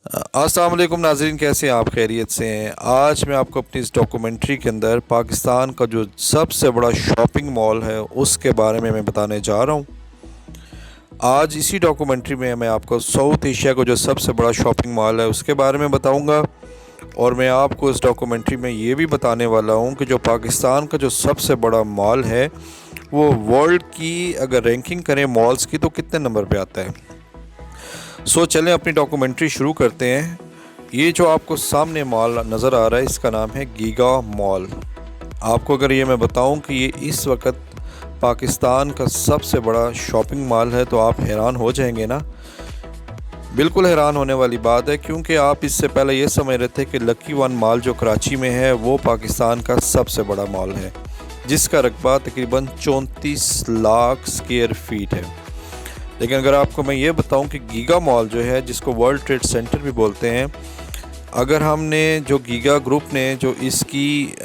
अस्सलाम वालेकुम नाज़रीन, कैसे हैं आप? खैरियत से हैं? आज मैं आपको अपनी इस डॉक्यूमेंट्री के अंदर पाकिस्तान का जो सबसे बड़ा शॉपिंग मॉल है उसके बारे में मैं बताने जा रहा हूँ। आज इसी डॉक्यूमेंट्री में मैं आपको साउथ एशिया का जो सबसे बड़ा शॉपिंग मॉल है उसके बारे में बताऊँगा। और मैं आपको इस डॉक्यूमेंट्री में ये भी बताने वाला हूँ कि जो पाकिस्तान का जो सबसे बड़ा मॉल है वो वर्ल्ड की अगर रैंकिंग करें मॉल्स की तो कितने नंबर पे आता है। चलें अपनी डॉक्यूमेंट्री शुरू करते हैं। ये जो आपको सामने मॉल नज़र आ रहा है इसका नाम है गीगा मॉल। आपको अगर ये मैं बताऊं कि ये इस वक्त पाकिस्तान का सबसे बड़ा शॉपिंग मॉल है तो आप हैरान हो जाएंगे ना। बिल्कुल हैरान होने वाली बात है, क्योंकि आप इससे पहले ये समझ रहे थे कि लकी वन मॉल जो कराची में है वो पाकिस्तान का सबसे बड़ा मॉल है, जिसका रकबा तकरीबन 34 लाख स्क्वायर फीट है। लेकिन अगर आपको मैं ये बताऊं कि गीगा मॉल जो है, जिसको वर्ल्ड ट्रेड सेंटर भी बोलते हैं, अगर हमने जो गीगा ग्रुप ने जो इसकी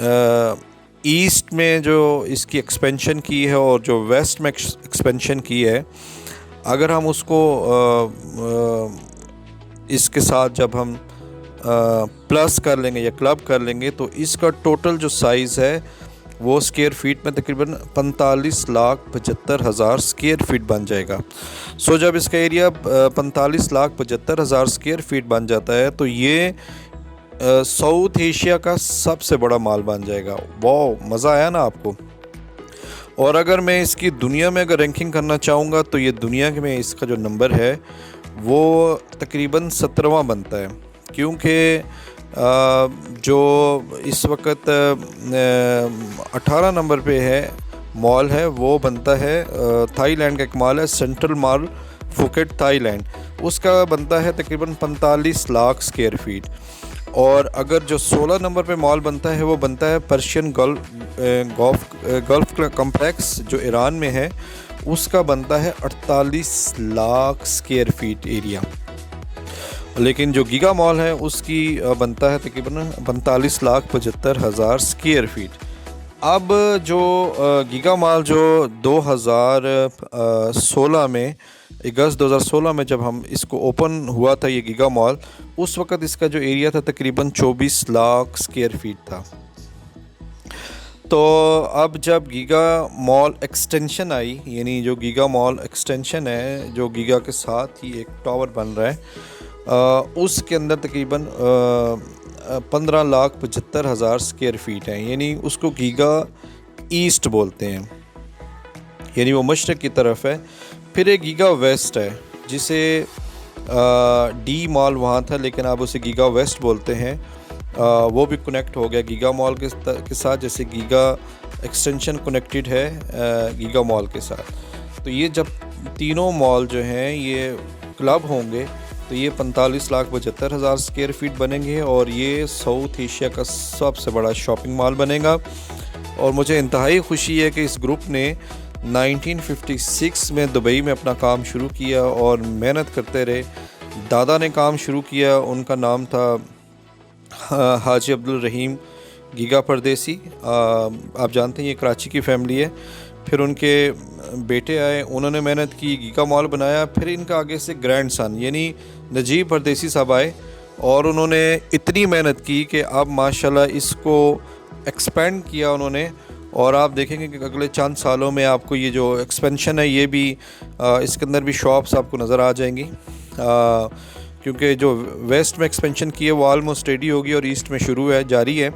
ईस्ट में जो इसकी एक्सपेंशन की है और जो वेस्ट में एक्सपेंशन की है, अगर हम उसको इसके साथ जब हम प्लस कर लेंगे या क्लब कर लेंगे तो इसका टोटल जो साइज़ है वो स्क्वायर फीट में तकरीबन 45,75,000 स्क्वायर फीट बन जाएगा। जब इसका एरिया 45,75,000 स्क्वायर फीट बन जाता है तो ये साउथ एशिया का सबसे बड़ा मॉल बन जाएगा। वाह, मज़ा आया ना आपको। और अगर मैं इसकी दुनिया में अगर रैंकिंग करना चाहूँगा तो ये दुनिया में इसका जो नंबर है वो तकरीबन 17वां बनता है, क्योंकि जो इस वक्त 18 नंबर पे है मॉल है वो बनता है थाईलैंड का एक मॉल है सेंट्रल मॉल फुकेट थाईलैंड, उसका बनता है तकरीबन 45 लाख स्क्वायर फीट। और अगर जो 16 नंबर पे मॉल बनता है वो बनता है पर्शियन गल्फ कॉम्प्लेक्स जो ईरान में है, उसका बनता है 48 लाख स्क्वायर फीट एरिया। लेकिन जो गीगा मॉल है उसकी बनता है तकरीबन 45,75,000 स्क्वायर फीट। अब जो गीगा मॉल जो 2016 में अगस्त 2016 में जब हम इसको ओपन हुआ था ये गीगा मॉल, उस वक़्त इसका जो एरिया था तकरीबन 24 लाख स्क्वायर फीट था। तो अब जब गीगा मॉल एक्सटेंशन आई, यानी जो गीगा मॉल एक्सटेंशन है जो गीगा के साथ ही एक टावर बन रहा है, उसके अंदर तकरीबन 15,75,000 स्क्वायर फीट है, यानी उसको गीगा ईस्ट बोलते हैं, यानी वो मशरक़ की तरफ है। फिर एक गीगा वेस्ट है जिसे डी मॉल वहाँ था लेकिन अब उसे गीगा वेस्ट बोलते हैं। वो भी कनेक्ट हो गया गीगा मॉल के साथ, जैसे गीगा एक्सटेंशन कनेक्टेड है गीगा मॉल के साथ। तो ये जब तीनों मॉल जो हैं ये क्लब होंगे तो ये 45,75,000 स्क्वायर फीट बनेंगे और ये साउथ एशिया का सबसे बड़ा शॉपिंग मॉल बनेगा। और मुझे इंतहाई खुशी है कि इस ग्रुप ने 1956 में दुबई में अपना काम शुरू किया और मेहनत करते रहे। दादा ने काम शुरू किया, उनका नाम था हाजी अब्दुल रहीम गीगा परदेसी। आप जानते हैं ये कराची की फ़ैमिली है। फिर उनके बेटे आए, उन्होंने मेहनत की, गीगा मॉल बनाया। फिर इनका आगे से ग्रैंड सन यानी नजीब परदेसी साहब आए और उन्होंने इतनी मेहनत की कि अब माशाल्लाह इसको एक्सपेंड किया उन्होंने। और आप देखेंगे कि अगले चंद सालों में आपको ये जो एक्सपेंशन है ये भी इसके अंदर भी शॉप्स आपको नज़र आ जाएंगी, क्योंकि जो वेस्ट में एक्सपेंशन की है वो ऑलमोस्ट रेडी होगी और ईस्ट में शुरू है, जारी है।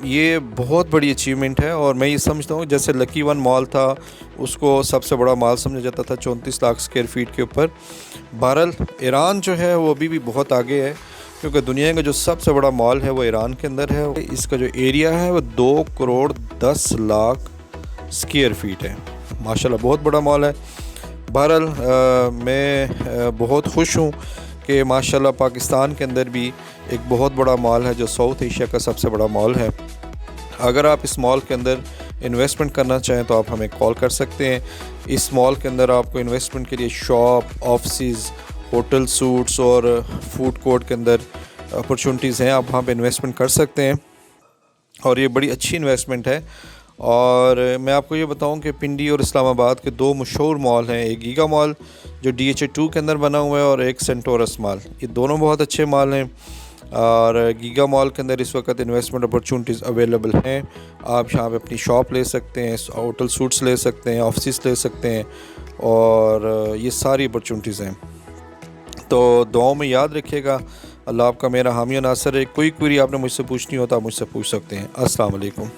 ये बहुत बड़ी अचीवमेंट है। और मैं ये समझता हूँ जैसे लकी वन मॉल था उसको सबसे बड़ा मॉल समझा जाता था 34 लाख स्क्वायर फीट के ऊपर। बहरहाल ईरान जो है वो अभी भी बहुत आगे है, क्योंकि दुनिया का जो सबसे बड़ा मॉल है वो ईरान के अंदर है। इसका जो एरिया है वो 2 करोड़ 10 लाख स्क्वायर फीट है। माशाल्लाह बहुत बड़ा मॉल है। बहरहाल मैं बहुत खुश हूँ कि माशाल्लाह पाकिस्तान के अंदर भी एक बहुत बड़ा मॉल है जो साउथ एशिया का सबसे बड़ा मॉल है। अगर आप इस मॉल के अंदर इन्वेस्टमेंट करना चाहें तो आप हमें कॉल कर सकते हैं। इस मॉल के अंदर आपको इन्वेस्टमेंट के लिए शॉप, ऑफिस, होटल, सूट्स और फूड कोर्ट के अंदर अपॉर्चुनिटीज़ हैं, आप वहाँ पे इन्वेस्टमेंट कर सकते हैं और ये बड़ी अच्छी इन्वेस्टमेंट है। और मैं आपको ये बताऊं कि पिंडी और इस्लामाबाद के दो मशहूर मॉल हैं, एक गीगा मॉल जो DHA 2 के अंदर बना हुआ है और एक सेंटोरस मॉल। ये दोनों बहुत अच्छे मॉल हैं और गीगा मॉल के अंदर इस वक्त इन्वेस्टमेंट अपॉर्चुनिटीज़ अवेलेबल हैं। आप यहाँ पे अपनी शॉप ले सकते हैं, होटल सूट्स ले सकते हैं, ऑफिस ले सकते हैं और ये सारी अपॉर्चुनिटीज़ हैं। तो दुआओं में याद रखिएगा। अल्लाह आपका मेरा हामी नासर है। कोई क्वेरी आपने मुझसे पूछनी हो तो आप मुझसे पूछ सकते हैं। अस्सलाम वालेकुम।